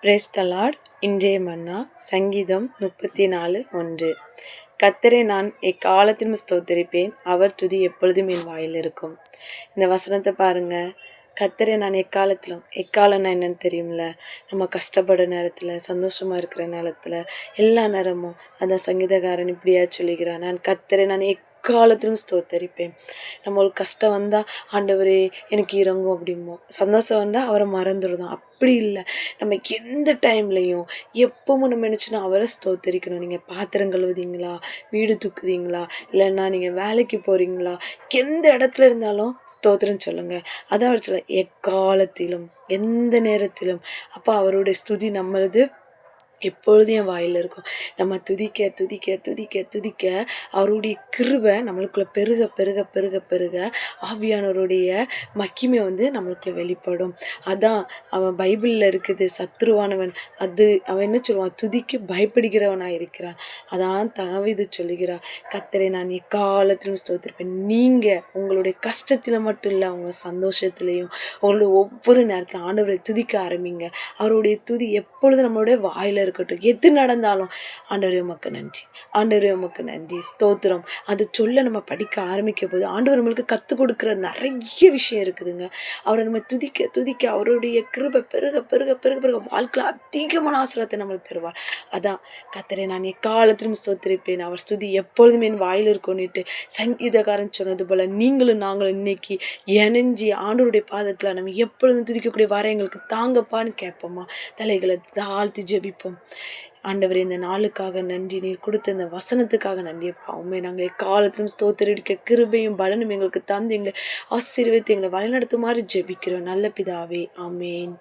Brace த Lord. இன்றைய மன்னா சங்கீதம் 34:1. கர்த்தரை நான் எக்காலத்திலும் ஸ்தோத்தரிப்பேன், அவர் துதி எப்பொழுதும் என் வாயில் இருக்கும். இந்த வசனத்தை பாருங்க. கர்த்தரை நான் எக்காலம்னா என்னன்னு தெரியும்ல? நம்ம கஷ்டப்படுற நேரத்தில், சந்தோஷமா இருக்கிற நேரத்தில், எல்லா நேரமும் அந்த சங்கீதக்காரன் இப்படியா சொல்லுகிறான், நான் கர்த்தரை நான் எக்காலத்திலும் ஸ்தோத்தரிப்பேன். நம்மளுக்கு கஷ்டம் வந்தால் ஆண்டவரே எனக்கு இறங்கும் அப்படிம்போம், சந்தோஷம் வந்தால் அவரை மறந்துடுதோம். அப்படி இல்லை, நம்ம எந்த டைம்லையும் எப்பவும் நம்ம நினச்சினா அவரை ஸ்தோத்தரிக்கணும். நீங்கள் பாத்திரம் கழுவுதீங்களா, வீடு தூக்குதீங்களா, இல்லைன்னா நீங்கள் வேலைக்கு போகிறீங்களா, எந்த இடத்துல இருந்தாலும் ஸ்தோத்திரம் சொல்லுங்கள். அதான் அவர் சொல்ல எக்காலத்திலும், எந்த நேரத்திலும். அப்போ அவருடைய ஸ்துதி நம்மளது எப்பொழுதும் என் வாயில் இருக்கும். நம்ம துதிக்க துதிக்க துதிக்க துதிக்க அவருடைய கிருபை நம்மளுக்குள்ள பெருக பெருக பெருக பெருக ஆவியானவருடைய மகிமை நம்மளுக்குள்ள வெளிப்படும். அதான் அவன் பைபிளில் இருக்குது, சத்ருவானவன் அவன் என்ன சொல்லுவான், துதிக்கு பயப்படுகிறவனாக இருக்கிறான். அதான் தாவீது சொல்லுகிறார், கர்த்தரை நான் எக்காலத்திலும் ஸ்தோத்திரிப்பேன். நீங்கள் உங்களுடைய கஷ்டத்தில் மட்டும் இல்லை, அவங்க சந்தோஷத்துலேயும் உங்களுடைய ஒவ்வொரு நேரத்தில் ஆண்டவரை துதிக்க ஆரம்பிங்க. அவருடைய துதி எப்பொழுது நம்மளுடைய வாயில் இருக்கட்டும். எது நடந்தாலும் ஆண்டவரே உமக்கு நன்றி, ஆண்டவரே உமக்கு நன்றி, ஸ்தோத்திரம். அது சொல்ல நம்ம படிக்க ஆரம்பிக்க போது ஆண்டவர் நம்மளுக்கு கற்றுக் கொடுக்குற நிறைய விஷயம் இருக்குதுங்க. அவரை நம்ம துதிக்க துதிக்க அவருடைய கிருபை பெருக பெருக பெருக பெருக வாழ்க்கையில் அதிகமான ஆசீர்வாதத்தை நம்மளுக்கு தருவார். அதான் கர்த்தரை நான் எக்காலத்திலும் ஸ்தோத்திரிப்பேன், அவர் ஸ்துதி எப்பொழுதுமே என் வாயில் இருக்கும்னுட்டு சங்கீதக்காரன் சொன்னது போல நீங்களும் நாங்களும் இன்னைக்கு இணைஞ்சி ஆண்டவருடைய பாதத்தில் நம்ம எப்பொழுதும் துதிக்கக்கூடிய வர எங்களுக்கு தாங்கப்பான்னு கேட்போமா? தலைகளை தாழ்த்தி ஜெபிப்போம். ஆண்டவரே, இந்த நாளுக்காக நன்றி, நீர் கொடுத்த இந்த வசனத்துக்காக நன்றியப்பா. உண்மை நாங்கள் எக்காலத்திலும் ஸ்தோத்திரிக்க கிருபையும் பலனும் எங்களுக்கு தந்து எங்களை ஆசீர்வதித்து எங்களை வழிநடத்துமாறு ஜெபிக்கிறோம் நல்ல பிதாவே, ஆமேன்.